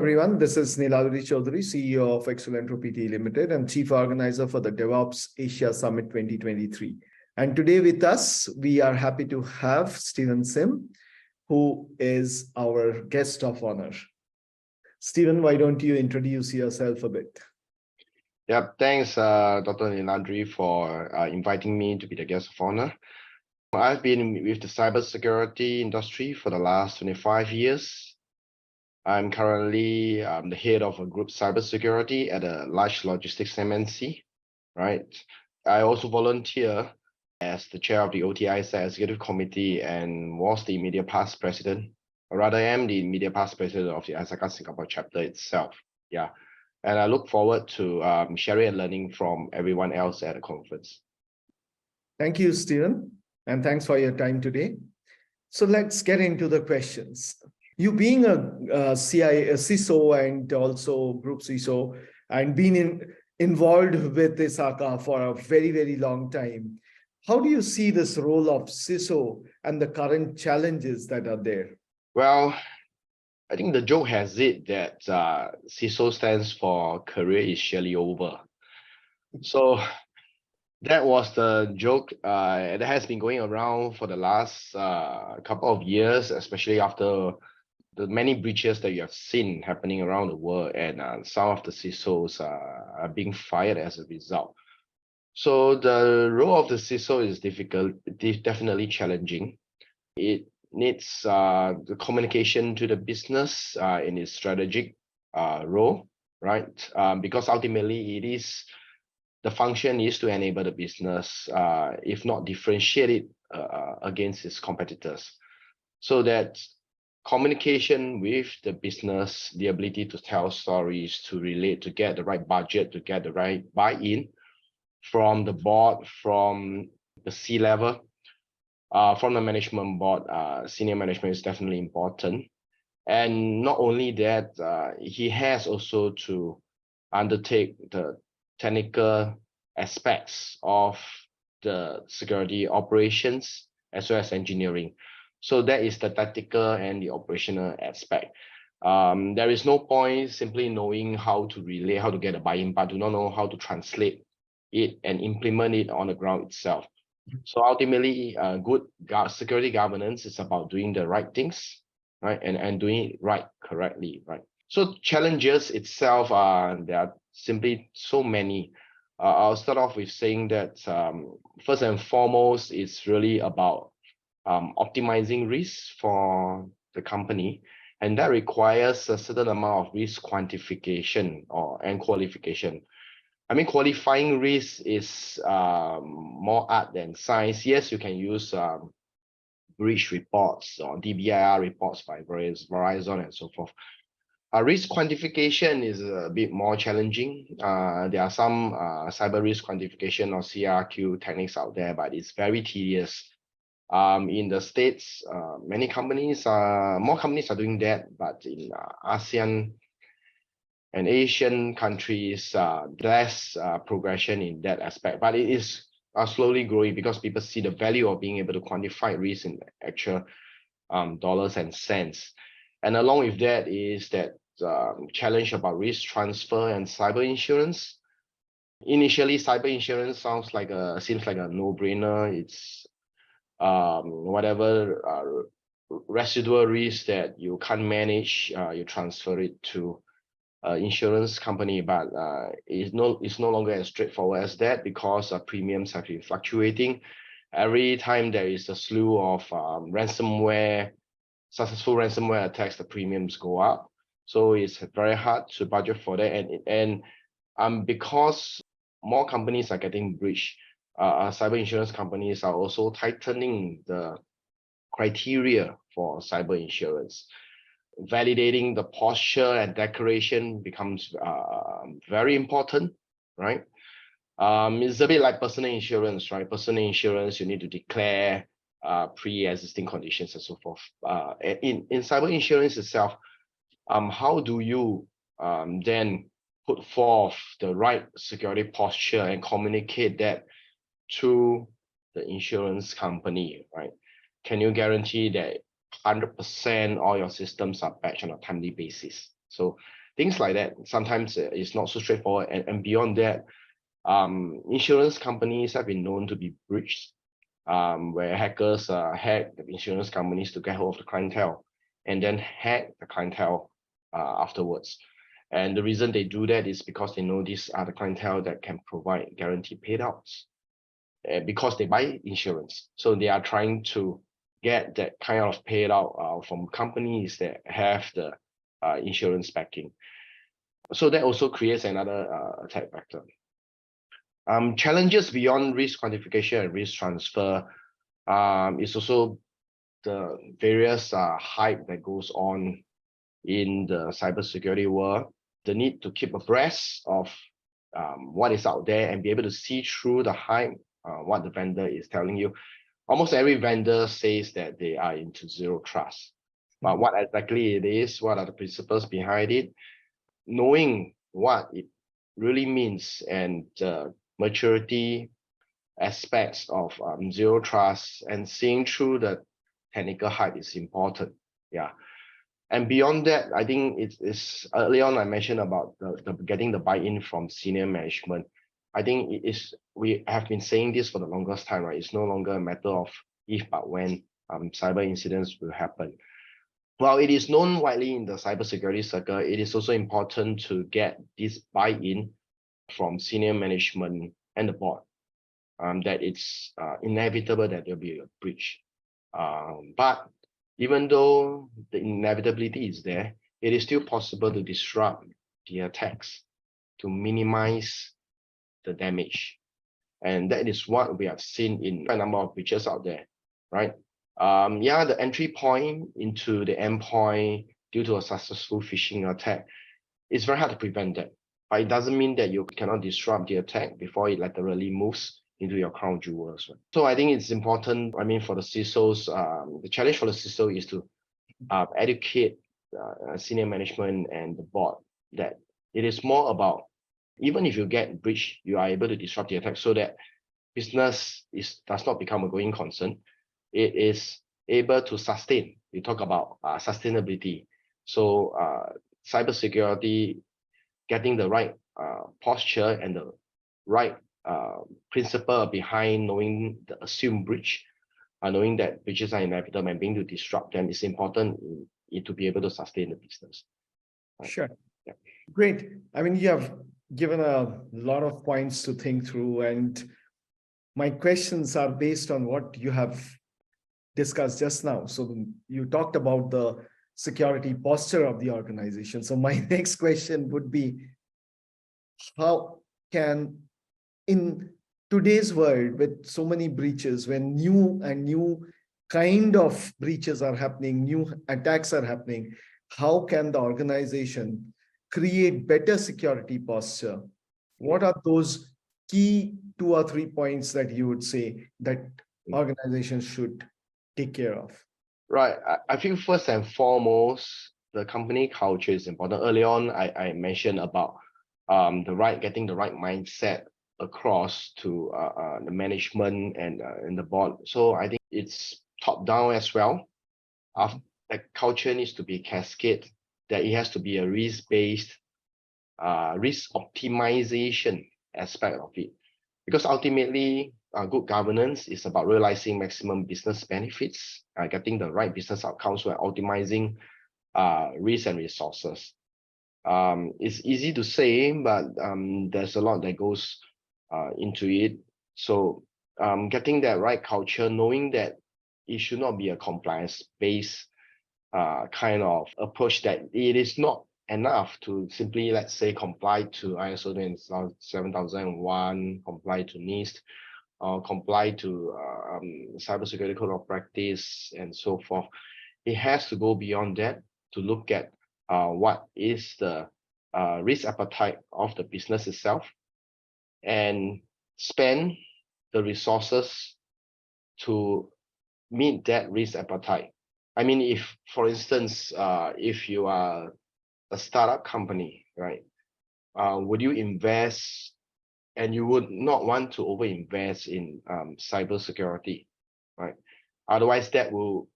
everyone. This is Niladri Chaudhary, CEO of Excellent Pte Limited and Chief Organizer for the DevOps Asia Summit 2023. And today with us, we are happy to have Steven Sim, who is our guest of honor. Steven, why don't you introduce yourself a bit? Yeah, thanks, Dr. Niladri, for inviting me to be the guest of honor. I've been with the cybersecurity industry for the last 25 years. I'm currently the head of a group cybersecurity at a large logistics MNC, right? I also volunteer as the chair of the OTISA Executive Committee and was the immediate past president, or rather I am the immediate past president of the ISACA Singapore chapter itself. Yeah, and I look forward to sharing and learning from everyone else at the conference. Thank you, Steven, and thanks for your time today. So let's get into the questions. You being a CISO and also group CISO and being involved with ISACA for a very, very long time, how do you see this role of CISO and the current challenges that are there? Well, I think the joke has it that CISO stands for career is surely over. So that was the joke that has been going around for the last couple of years, especially after the many breaches that you have seen happening around the world, and some of the CISOs are being fired as a result. So the role of the CISO is definitely challenging. It needs the communication to the business in its strategic role, right? Because ultimately it is the function is to enable the business, if not differentiate it against its competitors, so that communication with the business, the ability to tell stories, to relate, to get the right budget, to get the right buy-in from the board, from the C-level, from the management board, senior management is definitely important. And not only that, he has also to undertake the technical aspects of the security operations as well as engineering. So that is the tactical and the operational aspect. There is no point simply knowing how to relay, how to get a buy-in, but do not know how to translate it and implement it on the ground itself. So ultimately, good security governance is about doing the right things, right, and doing it right, correctly, right. So challenges itself, there are simply so many. I'll start off with saying that first and foremost, it's really about optimizing risks for the company, and that requires a certain amount of risk quantification and qualification. I mean, qualifying risk is more art than science. Yes, you can use breach reports or DBIR reports by Verizon and so forth. Risk quantification is a bit more challenging. There are some cyber risk quantification or CRQ techniques out there, but it's very tedious. In the States, more companies are doing that, but in ASEAN and Asian countries, less progression in that aspect. But it is slowly growing because people see the value of being able to quantify risk in actual dollars and cents. And along with that is that challenge about risk transfer and cyber insurance. Initially, cyber insurance seems like a no-brainer. It's whatever residual risk that you can't manage, you transfer it to insurance company, but it's no longer as straightforward as that because premiums have been fluctuating. Every time there is a slew of successful ransomware attacks, the premiums go up. So it's very hard to budget for that. And because more companies are getting breached, cyber insurance companies are also tightening the criteria for cyber insurance. Validating the posture and declaration becomes very important, right? It's a bit like personal insurance, right? Personal insurance, you need to declare pre-existing conditions and so forth. In cyber insurance itself, how do you then put forth the right security posture and communicate that to the insurance company, right? Can you guarantee that 100% all your systems are patched on a timely basis, So things like that sometimes it's not so straightforward. And beyond that, insurance companies have been known to be breached, where hackers hack the insurance companies to get hold of the clientele and then hack the clientele afterwards. And the reason they do that is because they know these are the clientele that can provide guaranteed payouts because they buy insurance. So they are trying to get that kind of payout from companies that have the insurance backing. So that also creates another attack vector. Challenges beyond risk quantification and risk transfer is also the various hype that goes on in the cybersecurity world, the need to keep abreast of what is out there and be able to see through the hype, what the vendor is telling you. Almost every vendor says that they are into zero trust, but what exactly it is, what are the principles behind it, knowing what it really means and maturity aspects of zero trust and seeing through the technical hype is important. Yeah. And beyond that, I think it's early on I mentioned about the getting the buy-in from senior management. I think we have been saying this for the longest time, right? It's no longer a matter of if but when cyber incidents will happen. While it is known widely in the cybersecurity circle, it is also important to get this buy-in from senior management and the board that it's inevitable that there'll be a breach. But even though the inevitability is there, it is still possible to disrupt the attacks to minimize the damage. And that is what we have seen in a number of breaches out there, right? Yeah, the entry point into the endpoint due to a successful phishing attack, it's very hard to prevent that. But it doesn't mean that you cannot disrupt the attack before it laterally moves into your crown jewels. So I think it's important, I mean, for the CISOs, the challenge for the CISO is to educate senior management and the board that it is more about, even if you get breached, you are able to disrupt the attack so that business does not become a going concern. It is able to sustain. You talk about sustainability. So cybersecurity, getting the right posture and the right principle behind knowing the assumed breach, knowing that breaches are inevitable and being to disrupt them is important to be able to sustain the business. Right? Sure. Yeah. Great. I mean, you have given a lot of points to think through, and my questions are based on what you have discussed just now. So you talked about the security posture of the organization. So my next question would be, how can, in today's world with so many breaches, when new kind of breaches are happening, new attacks are happening, how can the organization create better security posture? What are those key 2 or 3 points that you would say that organizations should take care of? Right. I feel first and foremost, the company culture is important. Early on, I mentioned about getting the right mindset across to the management and the board. So I think it's top down as well. The culture needs to be cascade, that it has to be a risk-based, risk optimization aspect of it. Because ultimately, good governance is about realizing maximum business benefits, getting the right business outcomes while optimizing risk and resources. It's easy to say, but there's a lot that goes into it. So getting that right culture, knowing that it should not be a compliance-based kind of approach, that it is not enough to simply, let's say, comply to ISO 7001, comply to NIST, comply to cybersecurity code of practice, and so forth. It has to go beyond that to look at what is the risk appetite of the business itself and spend the resources to meet that risk appetite. I mean, if, for instance, if you are a startup company, right, would you invest, and you would not want to over-invest in cybersecurity, right? Otherwise, that will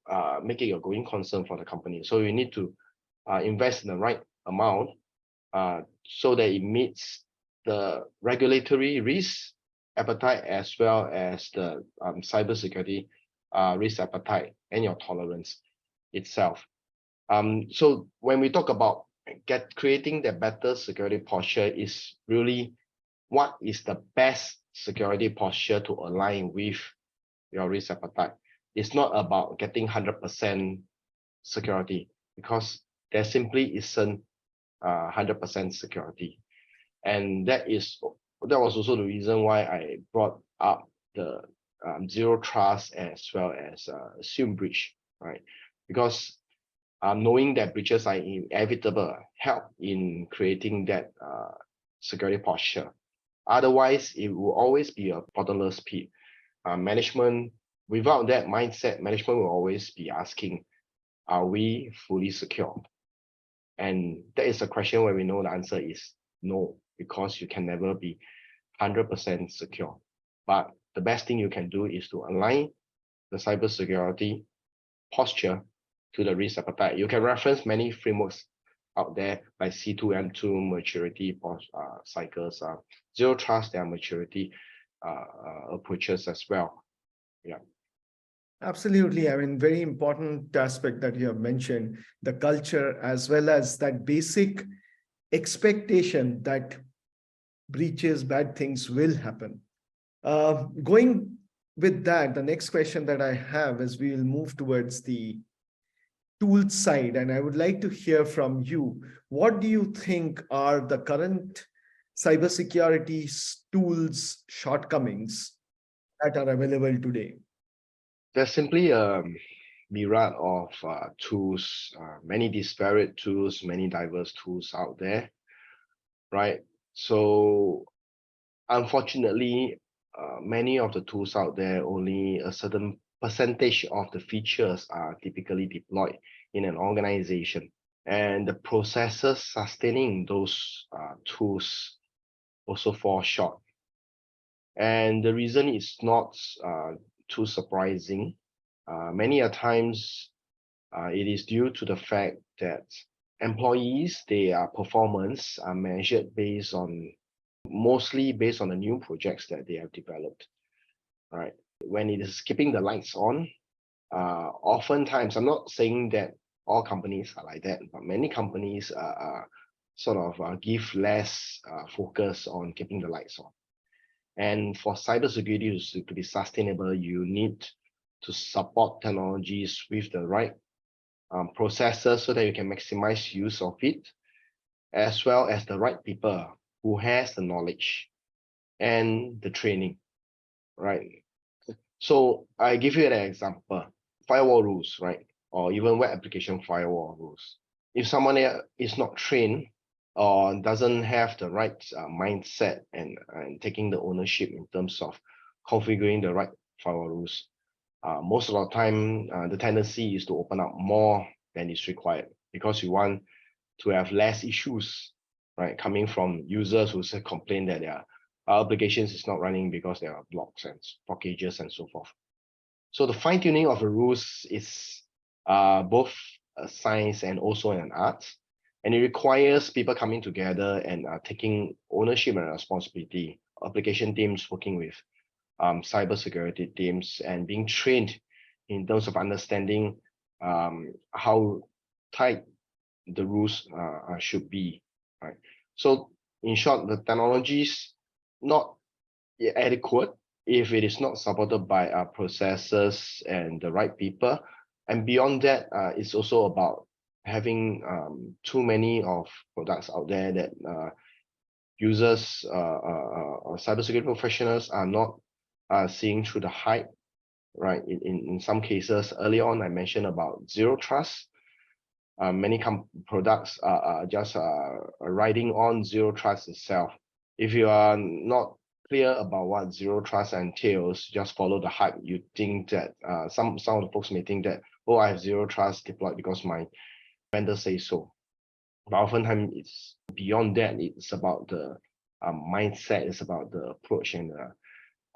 make it a going concern for the company. So you need to invest in the right amount so that it meets the regulatory risk appetite as well as the cybersecurity risk appetite and your tolerance itself. So when we talk about creating the better security posture, is really what is the best security posture to align with your risk appetite. It's not about getting 100% security, because there simply isn't 100% security. And that was also the reason why I brought up the zero trust as well as assume breach, right? Because knowing that breaches are inevitable help in creating that security posture. Otherwise, it will always be a bottomless pit. Management, without that mindset, management will always be asking, are we fully secure? And that is a question where we know the answer is no, because you can never be 100% secure. But the best thing you can do is to align the cybersecurity posture to the risk appetite. You can reference many frameworks out there like C2M2 maturity cycles, zero trust, their maturity approaches as well. Yeah. Absolutely. I mean, very important aspect that you have mentioned, the culture, as well as that basic expectation that breaches, bad things will happen. Going with that, the next question that I have is we will move towards the tools side. And I would like to hear from you. What do you think are the current cybersecurity tools shortcomings that are available today? There's simply a myriad of tools, many disparate tools, many diverse tools out there, right? So unfortunately, many of the tools out there, only a certain percentage of the features are typically deployed in an organization. And the processes sustaining those tools also fall short. And the reason is not too surprising. Many a times, it is due to the fact that employees, their performance are measured mostly based on the new projects that they have developed, right? When it is keeping the lights on, oftentimes, I'm not saying that all companies are like that, but many companies sort of give less focus on keeping the lights on. And for cybersecurity to be sustainable, you need to support technologies with the right processes so that you can maximize use of it, as well as the right people who has the knowledge and the training, right? So I give you an example, firewall rules, right? Or even web application firewall rules. If someone is not trained or doesn't have the right mindset and taking the ownership in terms of configuring the right firewall rules, most of the time, the tendency is to open up more than is required, because you want to have less issues, right? Coming from users who say complain that their applications is not running because there are blocks and blockages and so forth. So the fine tuning of the rules is both a science and also an art, and it requires people coming together and taking ownership and responsibility. Application teams working with cybersecurity teams and being trained in terms of understanding how tight the rules should be, right? So in short, the technology is not adequate if it is not supported by processes and the right people. And beyond that, it's also about having too many of products out there that users or cybersecurity professionals are not seeing through the hype, right? In some cases, early on, I mentioned about zero trust. Many products are just riding on zero trust itself. If you are not clear about what zero trust entails, just follow the hype. You think that some of the folks may think that, oh, I have zero trust deployed because my vendor says so. But oftentimes it's beyond that. It's about the mindset. It's about the approach and the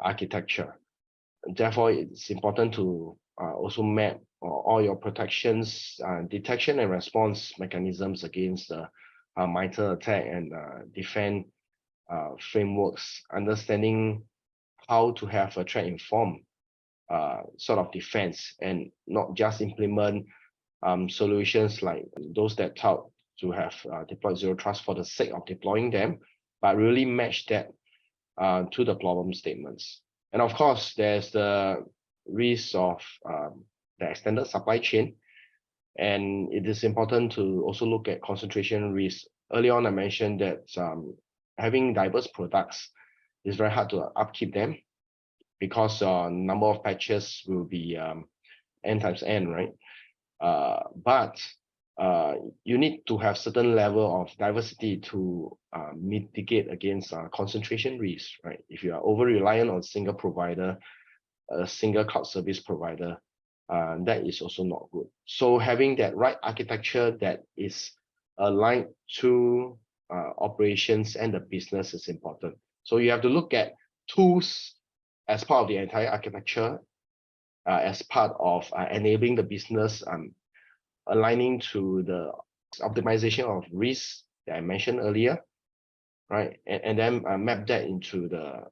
architecture. Therefore, it's important to also map all your protections, detection and response mechanisms against the MITRE ATT&CK and defend frameworks, understanding how to have a threat-informed sort of defense and not just implement solutions like those that tout to have deployed zero trust for the sake of deploying them, but really match that to the problem statements. And of course, there's the risk of the extended supply chain. And it is important to also look at concentration risk. Early on, I mentioned that having diverse products is very hard to upkeep them because number of patches will be n times n, right? But you need to have certain level of diversity to mitigate against concentration risk, right? If you are over reliant on single provider, a single cloud service provider, that is also not good. So having that right architecture that is aligned to operations and the business is important. So you have to look at tools as part of the entire architecture, as part of enabling the business, aligning to the optimization of risks that I mentioned earlier, right? And then map that into the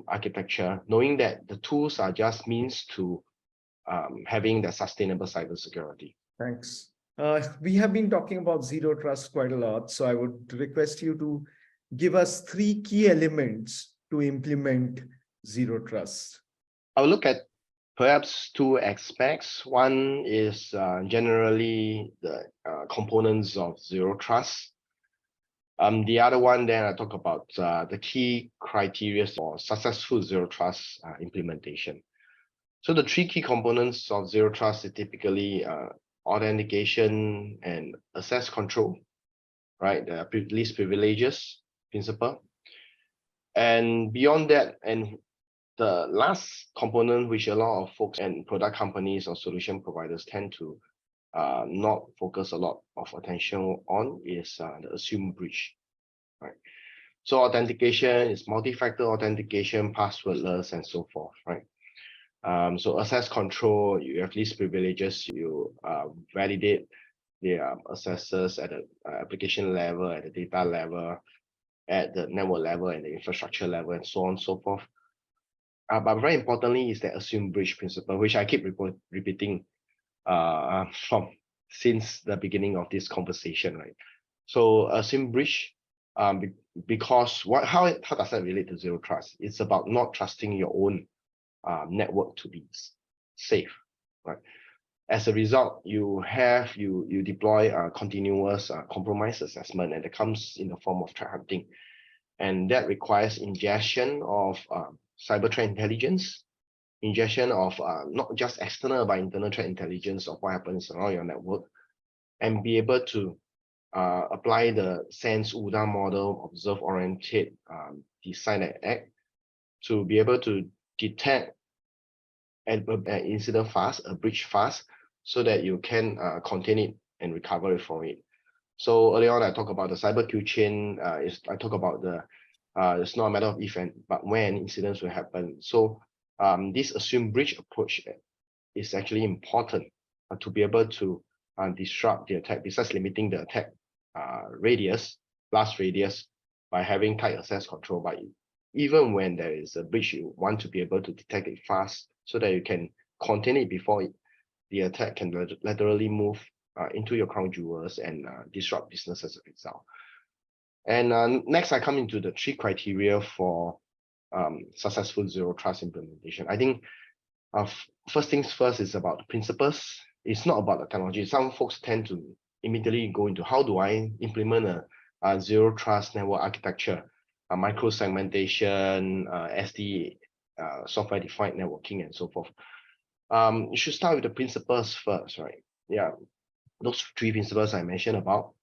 architecture, knowing that the tools are just means to having the sustainable cybersecurity. Thanks. We have been talking about zero trust quite a lot, so I would request you to give us 3 key elements to implement zero trust. I'll look at perhaps 2 aspects. One is generally the components of zero trust. The other one, then I talk about the key criteria for successful zero trust implementation. So the 3 key components of zero trust is typically authentication and access control, right? The least privileges principle. And beyond that, and the last component, which a lot of folks and product companies or solution providers tend to not focus a lot of attention on, is the assumed breach, right? So authentication is multi-factor authentication, passwordless, and so forth, right? So access control, you have least privileges, you validate the accesses at the application level, at the data level, at the network level, and the infrastructure level, and so on and so forth. But very importantly is the assumed breach principle, which I keep repeating from since the beginning of this conversation, right? So assumed breach, because how does that relate to zero trust? It's about not trusting your own network to be safe, right? As a result, you deploy a continuous compromise assessment, and it comes in the form of threat hunting, and that requires ingestion of cyber threat intelligence, ingestion of not just external but internal threat intelligence of what happens around your network, and be able to apply the SANS UDA model, observe, orientate, design, and act, to be able to detect an incident fast, a breach fast, so that you can contain it and recover from it. So early on, I talk about the cyber kill chain. I talk about the it's not a matter of if and but when incidents will happen. So this assumed breach approach is actually important to be able to disrupt the attack, besides limiting the attack blast radius, by having tight access control. But even when there is a breach, you want to be able to detect it fast so that you can contain it before the attack can laterally move into your crown jewels and disrupt business as a result. And next, I come into the 3 criteria for successful zero trust implementation. I think first things first is about the principles. It's not about the technology. Some folks tend to immediately go into how do I implement a zero trust network architecture, a micro segmentation, SD, software defined networking, and so forth. You should start with the principles first, right? Yeah, those 3 principles I mentioned about,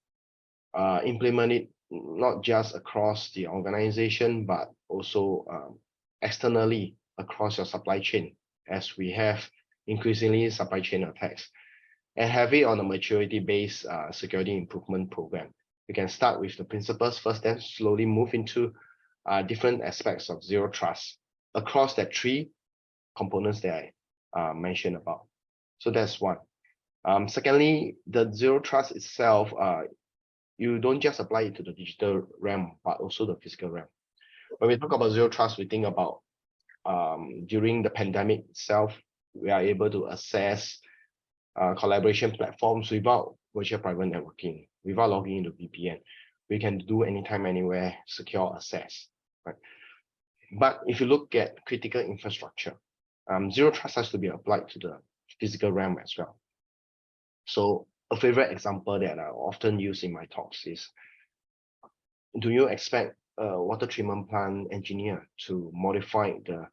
implement it not just across the organization, but also externally across your supply chain, as we have increasingly supply chain attacks, and have it on a maturity-based security improvement program. You can start with the principles first, then slowly move into different aspects of zero trust across that 3 components that I mentioned about. So that's one. Secondly, the zero trust itself, you don't just apply it to the digital realm, but also the physical realm. When we talk about zero trust, we think about during the pandemic itself, we are able to access collaboration platforms without virtual private networking, without logging into VPN. We can do anytime, anywhere, secure access, right? But if you look at critical infrastructure, zero trust has to be applied to the physical realm as well. So a favorite example that I often use in my talks is, do you expect a water treatment plant engineer to modify the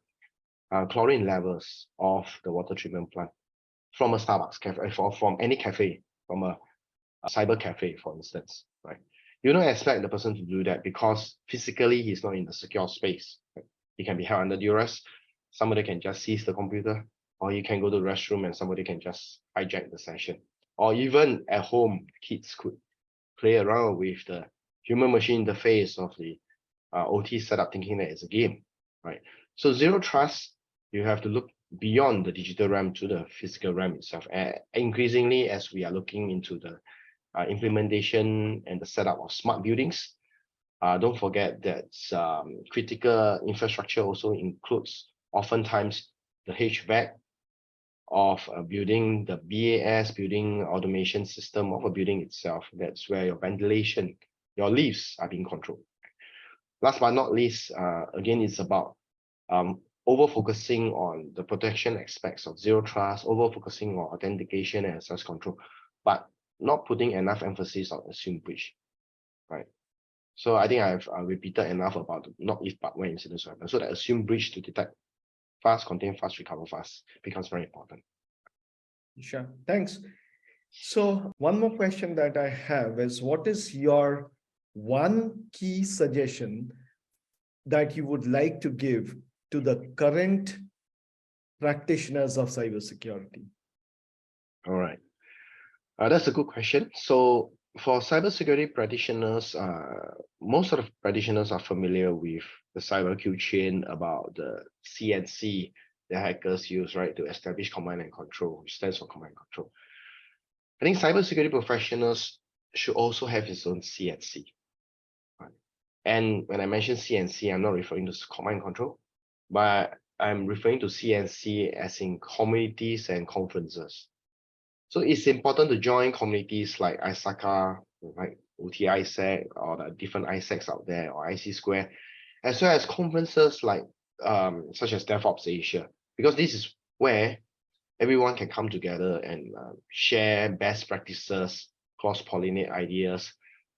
chlorine levels of the water treatment plant from a Starbucks cafe, or from any cafe, from a cyber cafe, for instance, right? You don't expect the person to do that because physically he's not in the secure space. Right? He can be held under duress. Somebody can just seize the computer, or you can go to the restroom and somebody can just hijack the session. Or even at home, kids could play around with the human machine interface of the OT setup, thinking that it's a game, right? So zero trust, you have to look beyond the digital realm to the physical realm itself. Increasingly, as we are looking into the implementation and the setup of smart buildings, don't forget that critical infrastructure also includes oftentimes the HVAC of a building, the BAS, building automation system of a building itself. That's where your ventilation, your lifts are being controlled. Last but not least, again, it's about over focusing on the protection aspects of zero trust, over focusing on authentication and access control, but not putting enough emphasis on assumed breach, right? So I think I've repeated enough about not if but when incidents happen. So that assumed breach to detect fast, contain fast, recover fast becomes very important. Sure, thanks. So one more question that I have is, what is your one key suggestion that you would like to give to the current practitioners of cybersecurity? All right. That's a good question. So for cybersecurity practitioners, most of the practitioners are familiar with the cyber kill chain about the CNC the hackers use, right, to establish command and control, which stands for command and control. I think cybersecurity professionals should also have its own CNC. Right? And when I mention CNC, I'm not referring to command and control, but I'm referring to CNC as in communities and conferences. So it's important to join communities like ISACA, like OT ISAC, or the different ISACs out there, or IC Square, as well as conferences like such as DevOps Asia, because this is where everyone can come together and share best practices, cross-pollinate ideas,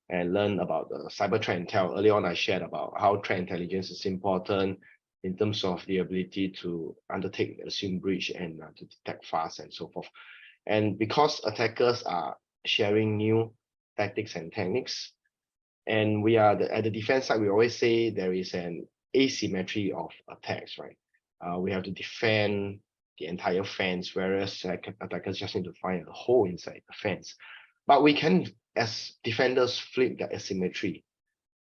and learn about the cyber threat intel. Earlier on, I shared about how threat intelligence is important in terms of the ability to undertake assumed breach and to detect fast and so forth. And because attackers are sharing new tactics and techniques, and we are at the defense side, we always say there is an asymmetry of attacks, right? We have to defend the entire fence, whereas attackers just need to find a hole inside the fence. But we can, as defenders, flip the asymmetry.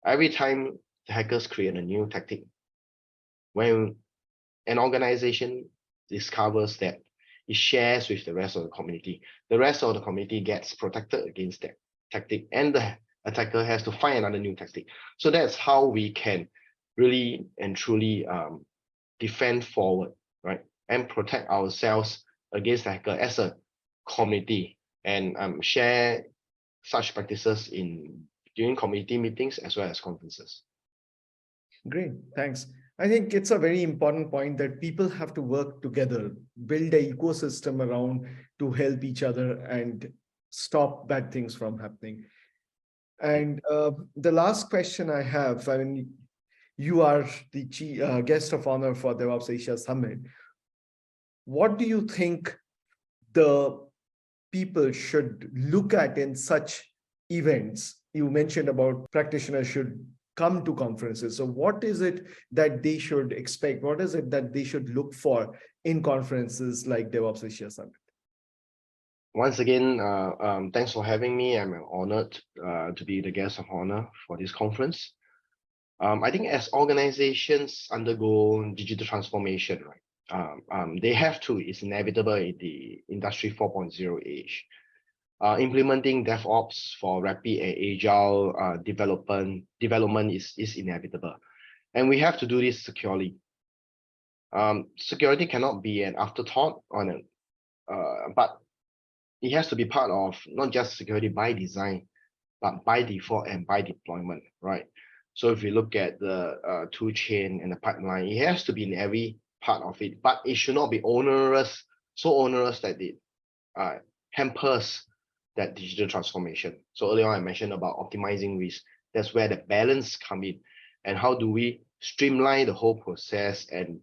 Every time the hackers create a new tactic, when an organization discovers that it shares with the rest of the community, the rest of the community gets protected against that tactic, and the attacker has to find another new tactic. So that's how we can really and truly defend forward, right, and protect ourselves against the hacker as a community, and share such practices during community meetings as well as conferences. Great, thanks. I think it's a very important point that people have to work together, build an ecosystem around to help each other and stop bad things from happening. And the last question I have, I mean, you are the guest of honor for DevOps Asia Summit. What do you think the people should look at in such events? You mentioned about practitioners should come to conferences. So what is it that they should expect? What is it that they should look for in conferences like DevOps Asia Summit? Once again, thanks for having me. I'm honored to be the guest of honor for this conference. I think as organizations undergo digital transformation, right, they have to, it's inevitable in the industry 4.0 age. implementing DevOps for rapid and agile development is inevitable. And we have to do this securely. Security cannot be an afterthought but it has to be part of not just security by design, but by default and by deployment, right? So if you look at the tool chain and the pipeline, it has to be in every part of it, but it should not be onerous, so onerous that it hampers that digital transformation. So earlier on, I mentioned about optimizing risk. That's where the balance come in. And how do we streamline the whole process and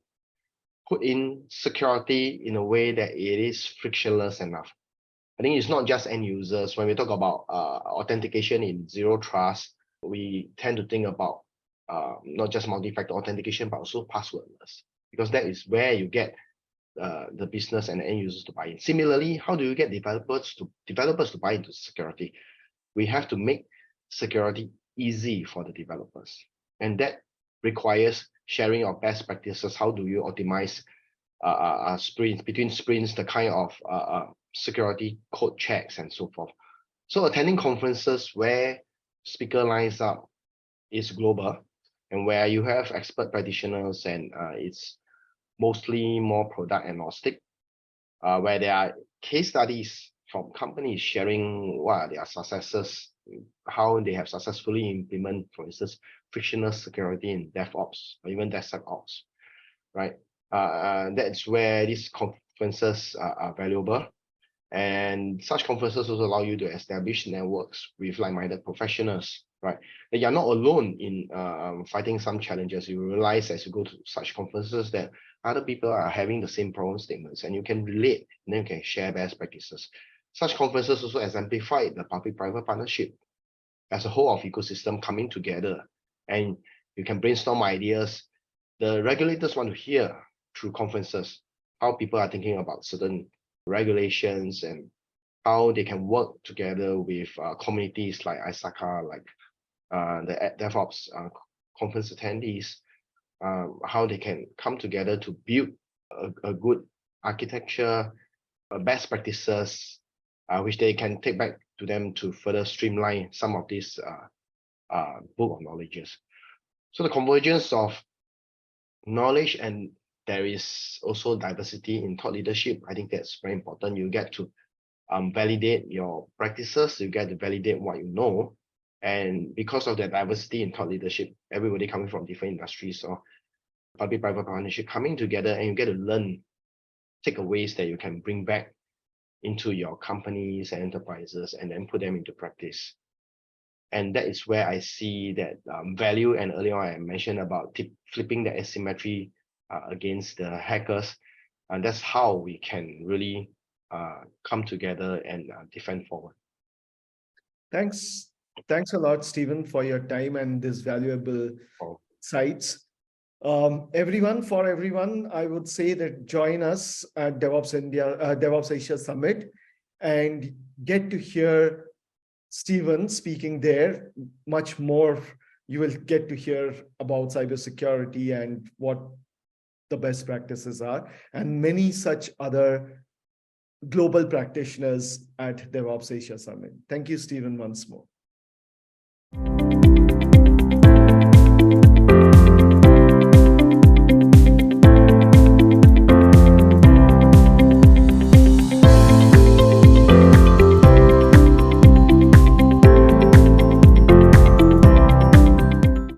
put in security in a way that it is frictionless enough? I think it's not just end users. When we talk about authentication in zero trust, we tend to think about not just multi-factor authentication, but also passwordless, because that is where you get the business and the end users to buy in. Similarly, how do you get developers to buy into security? We have to make security easy for the developers, and that requires sharing of best practices. How do you optimize sprints, between sprints, the kind of security code checks and so forth. So attending conferences where speaker lines up is global, and where you have expert practitioners and it's mostly more product agnostic, where there are case studies from companies sharing what are their successes, how they have successfully implemented, for instance, frictionless security in DevOps or even DevSecOps, right? That's where these conferences are valuable. And such conferences also allow you to establish networks with like-minded professionals, right? That you're not alone in fighting some challenges. You realize as you go to such conferences that other people are having the same problem statements, and you can relate, and then you can share best practices. Such conferences also exemplify the public-private partnership as a whole of ecosystem coming together, and you can brainstorm ideas. The regulators want to hear through conferences how people are thinking about certain regulations and how they can work together with communities like ISACA, like the DevOps conference attendees, how they can come together to build a good architecture, best practices, which they can take back to them to further streamline some of these book of knowledges. So the convergence of knowledge, and there is also diversity in thought leadership. I think that's very important. You get to validate your practices, you get to validate what you know. And because of that diversity in thought leadership, everybody coming from different industries or public-private partnership coming together, and you get to learn takeaways that you can bring back into your companies and enterprises and then put them into practice. And that is where I see that value. And earlier on, I mentioned about flipping the asymmetry against the hackers. And that's how we can really come together and defend forward. Thanks a lot, Steven, for your time and this valuable insights. Everyone, I would say that join us at DevOps Asia Summit and get to hear Steven speaking there. Much more you will get to hear about cybersecurity and what the best practices are, and many such other global practitioners at DevOps Asia Summit. Thank you, Steven, once more.